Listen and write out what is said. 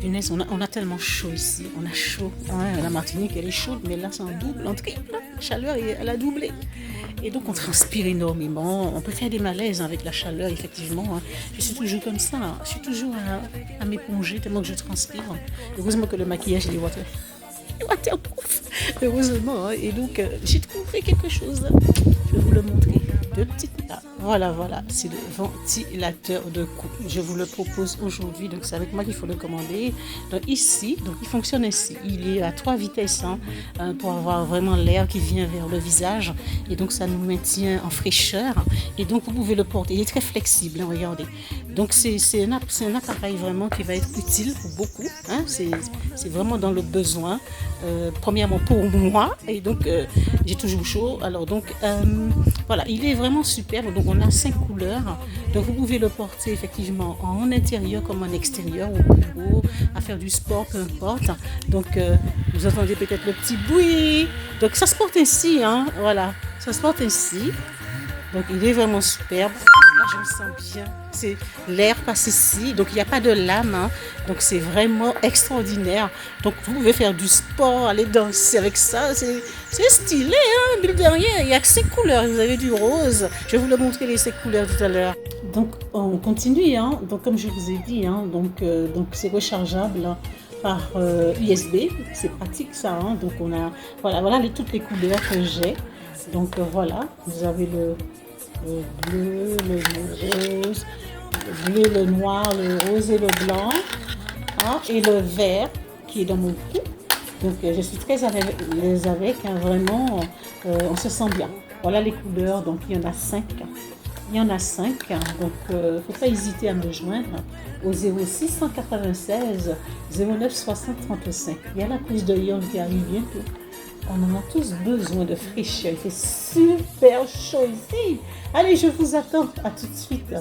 punaise, on a tellement chaud ici, on a chaud. Ouais, la Martinique, elle est chaude, mais là, c'est en double, en triple. La chaleur, elle a doublé. Et donc, on transpire énormément. On peut faire des malaises avec la chaleur, effectivement. Hein. Je suis toujours comme ça. Je suis toujours à m'éponger tellement que je transpire. Heureusement que le maquillage, il est waterproof. Heureusement. Hein. Et donc, j'ai trouvé quelque chose. Je vais vous le montrer. Deux petites là. Voilà, c'est le ventilateur de cou. Je vous le propose aujourd'hui. Donc, c'est avec moi qu'il faut le commander. Donc, ici, donc, il fonctionne ainsi. Il est à 3 vitesses hein, pour avoir vraiment l'air qui vient vers le visage. Et donc, ça nous maintient en fraîcheur. Et donc, vous pouvez le porter. Il est très flexible. Hein, regardez. Donc, c'est un appareil vraiment qui va être utile pour beaucoup. Hein, c'est vraiment dans le besoin. Premièrement, pour moi. Et donc, j'ai toujours chaud. Alors, donc, voilà, il est vraiment superbe. Donc, on a 5 couleurs. Donc, vous pouvez le porter effectivement en intérieur comme en extérieur, au bureau, à faire du sport, peu importe. Donc, vous entendez peut-être le petit bruit. Donc, ça se porte ainsi, hein. Voilà, ça se porte ainsi. Donc, il est vraiment superbe. Là, je me sens bien. C'est l'air passe ici. Donc, il n'y a pas de lame. Hein. Donc, c'est vraiment extraordinaire. Donc, vous pouvez faire du sport, aller danser avec ça. C'est stylé, hein, mine de rien. Il y a que 5 couleurs. Vous avez du rose. Je vais vous le montrer, les 5 couleurs tout à l'heure. Donc, on continue. Hein. Donc, comme je vous ai dit, hein, donc c'est rechargeable. Hein, par USB, c'est pratique ça. Hein. Donc, on a voilà toutes les couleurs que j'ai. Donc, voilà, vous avez le bleu, le rose, le bleu, le noir, le rose et le blanc, hein, et le vert qui est dans mon cou. Donc, je suis très à l'aise avec, hein, vraiment, on se sent bien. Voilà les couleurs, donc il y en a 5. Il y en a 5, hein, donc il ne faut pas hésiter à me joindre au 06 196 09 60 35. Il y a la prise de Lyon qui arrive bientôt. On en a tous besoin de fraîcheur. Il fait super chaud ici. Allez, je vous attends. À tout de suite.